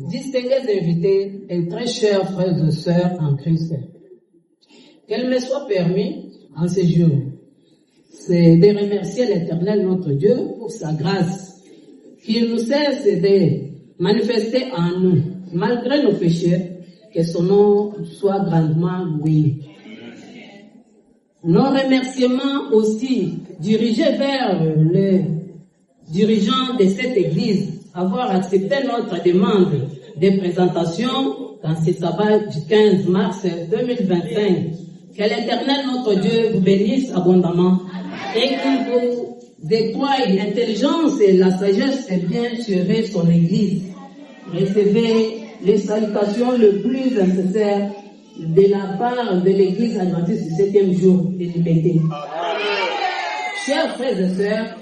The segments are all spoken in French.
Distingués invités et très chers frères et sœurs en Christ, qu'elle me soit permis en ce jour, c'est de remercier l'Éternel notre Dieu pour sa grâce, qu'il nous cesse de manifester en nous, malgré nos péchés, que son nom soit grandement loué. Nos remerciements aussi dirigés vers les dirigeants de cette Église, avoir accepté notre demande de présentation dans ce sabbat du 15 mars 2025. Que l'Éternel notre Dieu vous bénisse abondamment et qu'il vous déploie l'intelligence et la sagesse et bien gérer son Église. Recevez les salutations les plus nécessaires de la part de l'Église adventiste du 7e jour de l'Humanité. Chers frères et sœurs,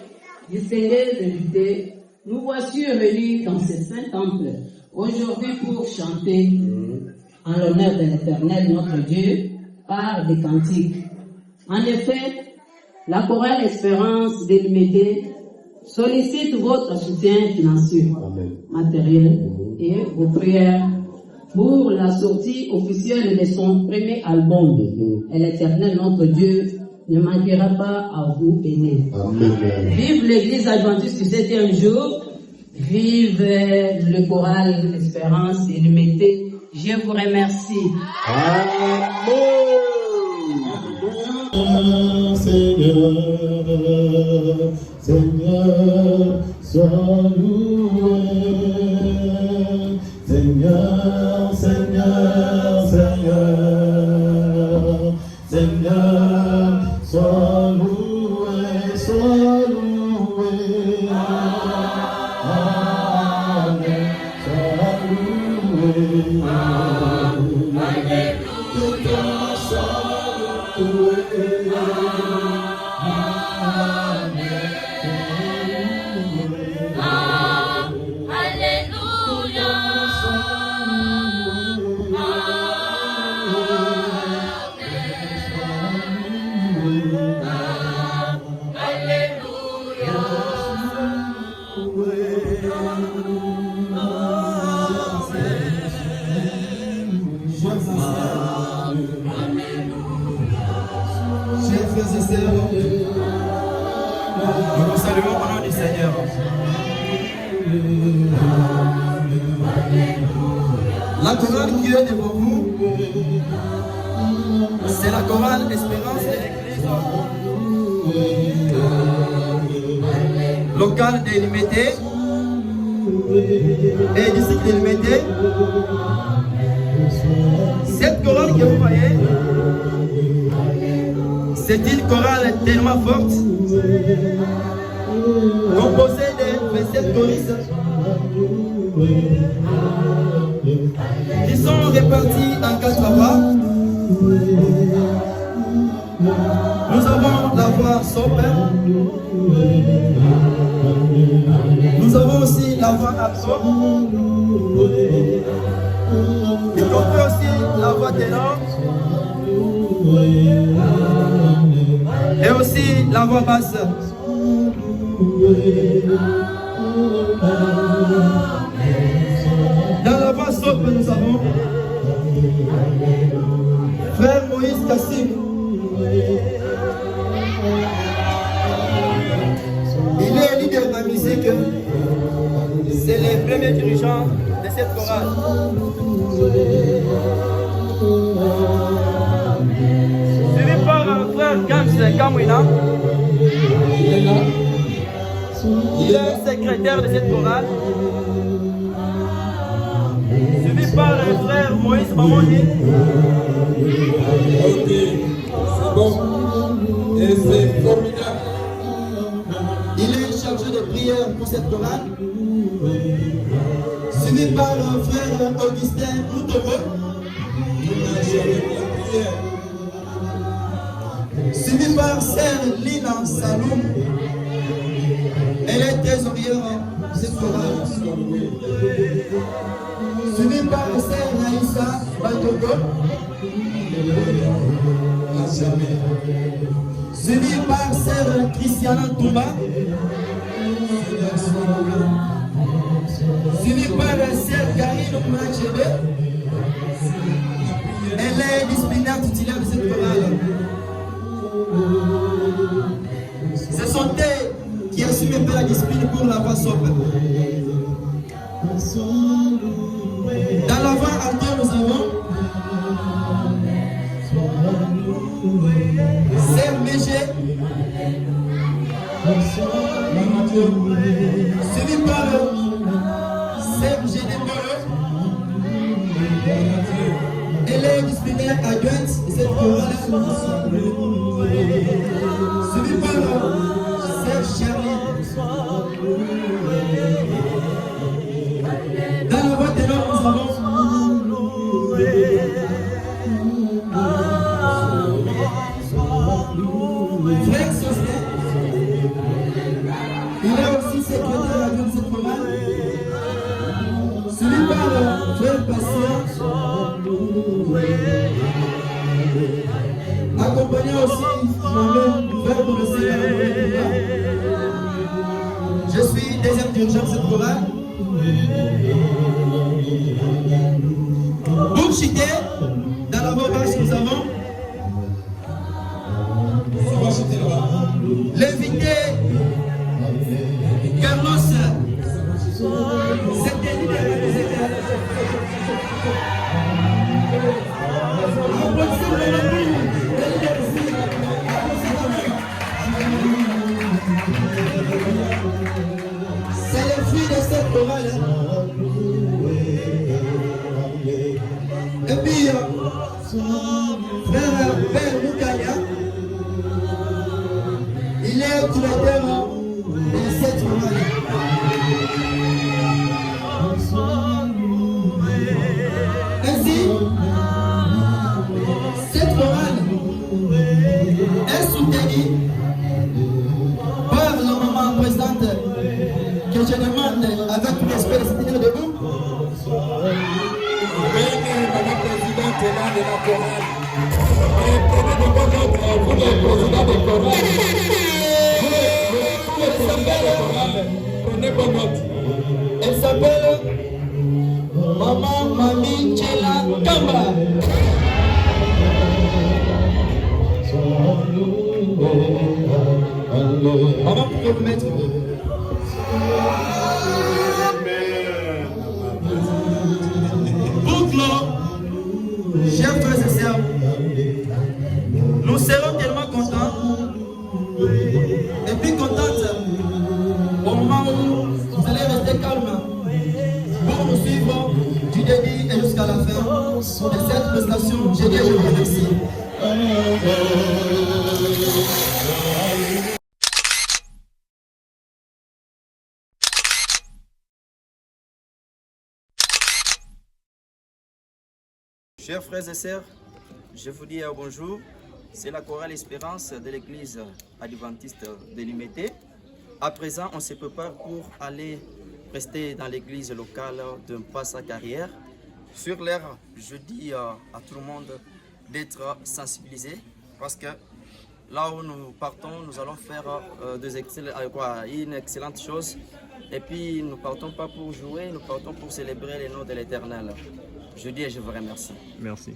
distingués invités, nous voici réunis dans ce saint temple aujourd'hui pour chanter en l'honneur de l'Éternel notre Dieu par des cantiques. En effet, la chorale Espérance de l'Humanité sollicite votre soutien financier, matériel et vos prières pour la sortie officielle de son premier album. Et l'Éternel notre Dieu ne manquera pas à vous aider. Vive l'Église adventiste du 7e jour. Vive le choral Espérance et l'Humanité. Je vous remercie. Seigneur, Seigneur, sois loué. Seigneur, Seigneur, Seigneur, Seigneur, sois loué, sois loué. Amen, sois loué. Alléluia, sois loué. Nous vous saluons au nom du Seigneur. La chorale qui est devant vous, c'est la chorale Espérance de l'Église locale de l'Humanité et du cycle de l'Humanité. Cette chorale que vous voyez, c'est une chorale tellement forte, composée de 27 choristes qui sont répartis en 4 voix. Nous avons la voix sopra, nous avons aussi la voix alto, y compris aussi la voix ténor, et aussi la voix basse. Dans la voix sobre, nous avons Frère Moïse Kassim. Il est leader de la musique. C'est le premier dirigeant de cette chorale. Suivi par frère Gams Kamwina. Il est secrétaire de cette chorale. Suivi par le frère Moïse Mamondi. Ok, c'est bon. Et c'est formidable. Il est chargé de prière pour cette chorale. Suivi par le frère Augustin Outobo. Suivi par sœur Lina Saloum. Elle est trésorière de cette chorale. Suivi par sœur Naïssa Batogo. Suivi par sœur Christiana Touba. Suivi par sœur Gaï pour la voix sobre. Dans la voix alto, nous avons Sermégé, suivi par Serge Dembolo. Elle est disciplinaire adjointe de cette chorale, suivi par Serge Charlie. Dans la voix ténor, nous avons Frank Sosnet. Il est aussi secrétaire adjoint de cette chorale, suivi par Frère Patient, accompagné aussi moi-même vers le Seigneur. Je suis deuxième dirigeant de cette chorale. Pour chiter, dans la voix basse, nous avons l'invité Carlos. C'était l'idée. C'est le fruit de cette chorale. Et puis, frère Père Moukaya, il est directeur de cette chorale. Ainsi, cette chorale est soutenue par la maman présidente que je demande avec tout respect de se tenir debout. Madame Présidente là de la chorale. Et prenez de bonne note, vous les présidents de chorale. Prenez bonne note. Elle s'appelle Maman Mami Chela Kamba. Maman, pouvez vous mettre. Pour clore, chers frères et sœurs, nous serons tellement contents et puis contentes au moment où vous allez rester calme pour nous suivre du début et jusqu'à la fin de cette prestation. Je dis, je vous remercie. Chers frères et sœurs, je vous dis bonjour. C'est la chorale Espérance de l'église adventiste de Limete. À présent, on se prépare pour aller rester dans l'église locale de Mpassa-Carrière. Sur l'air, je dis à tout le monde d'être sensibilisé parce que là où nous partons, nous allons faire une excellente chose. Et puis, nous ne partons pas pour jouer, nous partons pour célébrer les noms de l'Éternel. Je dis et je vous remercie. Merci.